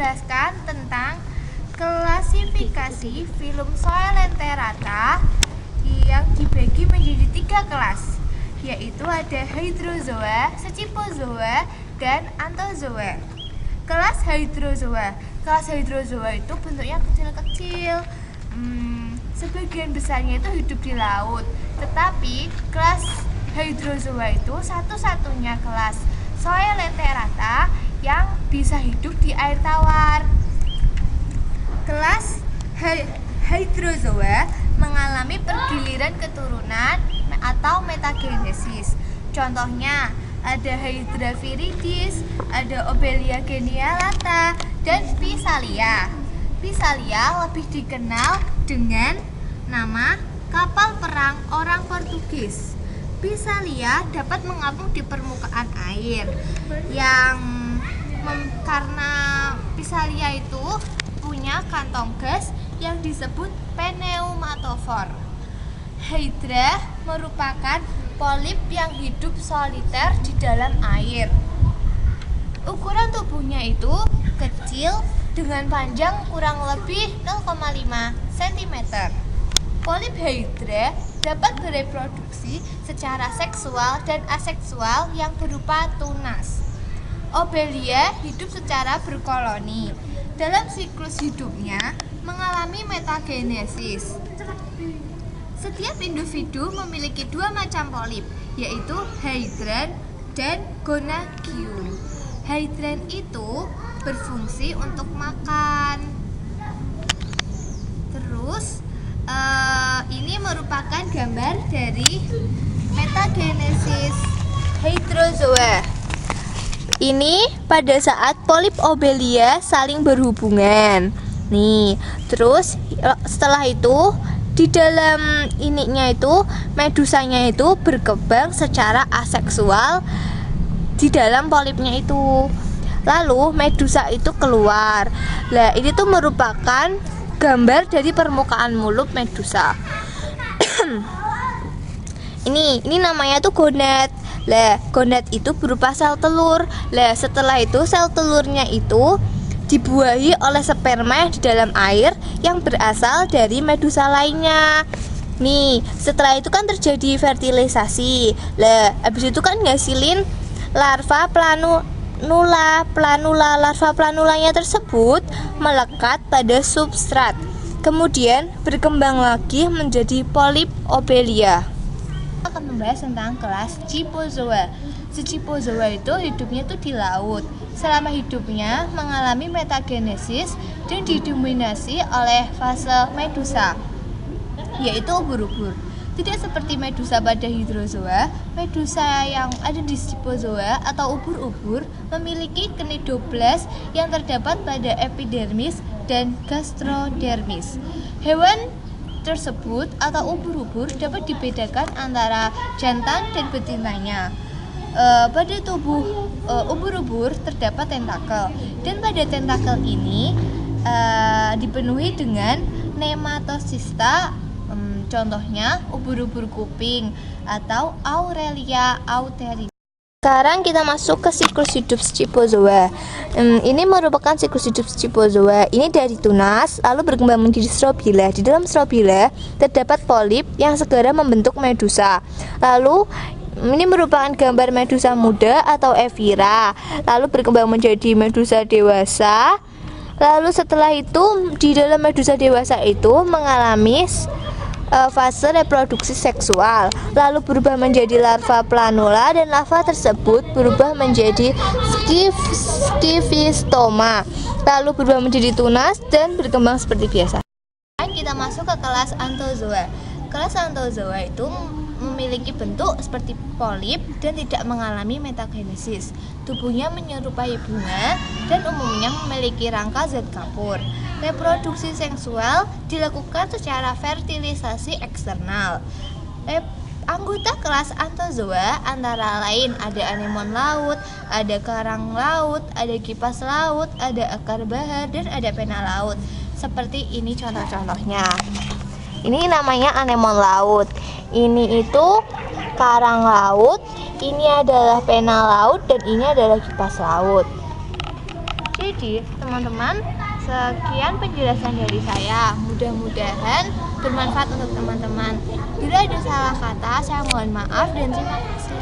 menjelaskan tentang klasifikasi filum Coelenterata yang dibagi menjadi 3 kelas, yaitu ada Hydrozoa, Scyphozoa, dan Anthozoa. Kelas Hydrozoa itu bentuknya kecil-kecil. Sebagian besarnya itu hidup di laut, tetapi kelas Hydrozoa itu satu-satunya kelas Coelenterata yang bisa hidup di air tawar. Kelas Hydrozoa mengalami pergiliran keturunan atau metagenesis. Contohnya ada Hydra viridis, ada Obelia genialata, dan Physalia. Physalia lebih dikenal dengan nama kapal perang orang Portugis. Physalia dapat mengapung di permukaan air karena Physalia itu punya kantong gas yang disebut pneumatofor. Hydra merupakan polip yang hidup soliter di dalam air. Ukuran tubuhnya itu kecil dengan panjang kurang lebih 0,5 cm. Polip Hydra dapat bereproduksi secara seksual dan aseksual yang berupa tunas. Obelia hidup secara berkoloni. Dalam siklus hidupnya mengalami metagenesis. Setiap individu memiliki 2 macam polip, yaitu hydran dan gonagium. Hydran itu berfungsi untuk makan. Terus ini merupakan gambar dari metagenesis Hydrozoa. Ini pada saat polip Obelia saling berhubungan. Nih, terus setelah itu di dalam ininya itu medusanya itu berkembang secara aseksual di dalam polipnya itu. Lalu medusa itu keluar. Nah, ini tuh merupakan gambar dari permukaan mulut medusa. ini namanya tuh gonad. Lah, gonad itu berupa sel telur. Lah, setelah itu sel telurnya itu dibuahi oleh sperma yang di dalam air yang berasal dari medusa lainnya. Nih, setelah itu kan terjadi fertilisasi. Lah, habis itu kan ngasilin larva planula. Larva planulanya tersebut melekat pada substrat. Kemudian berkembang lagi menjadi polip Obelia. Kita akan membahas tentang kelas Scyphozoa. Scyphozoa itu hidupnya tuh di laut. Selama hidupnya mengalami metagenesis dan didominasi oleh fase medusa, yaitu ubur-ubur. Tidak seperti medusa pada Hydrozoa, medusa yang ada di Scyphozoa atau ubur-ubur memiliki cnidoblast yang terdapat pada epidermis dan gastrodermis. Hewan tersebut atau ubur-ubur dapat dibedakan antara jantan dan betinanya. Pada tubuh ubur-ubur terdapat tentakel, dan pada tentakel ini dipenuhi dengan nematosista. Contohnya ubur-ubur kuping atau Aurelia auteris. Sekarang kita masuk ke siklus hidup Scyphozoa. Ini merupakan siklus hidup Scyphozoa. Ini dari tunas lalu berkembang menjadi strobila. Di dalam strobila terdapat polip yang segera membentuk medusa. Lalu ini merupakan gambar medusa muda atau Evira. Lalu berkembang menjadi medusa dewasa. Lalu setelah itu di dalam medusa dewasa itu mengalami fase reproduksi seksual, lalu berubah menjadi larva planula, dan larva tersebut berubah menjadi Scyphistoma, lalu berubah menjadi tunas dan berkembang seperti biasa. Kita masuk ke kelas Anthozoa. Kelas Anthozoa itu memiliki bentuk seperti polip dan tidak mengalami metagenesis. Tubuhnya menyerupai bunga dan umumnya memiliki rangka zat kapur. Reproduksi seksual dilakukan secara fertilisasi eksternal. Anggota kelas Anthozoa antara lain ada anemon laut, ada karang laut, ada kipas laut, ada akar bahar, dan ada pena laut. Seperti ini contoh-contohnya. Ini namanya anemon laut. Ini itu karang laut, ini adalah pena laut, dan ini adalah kipas laut. Jadi teman-teman, sekian penjelasan dari saya. Mudah-mudahan bermanfaat untuk teman-teman. Bila ada salah kata, saya mohon maaf dan terima kasih.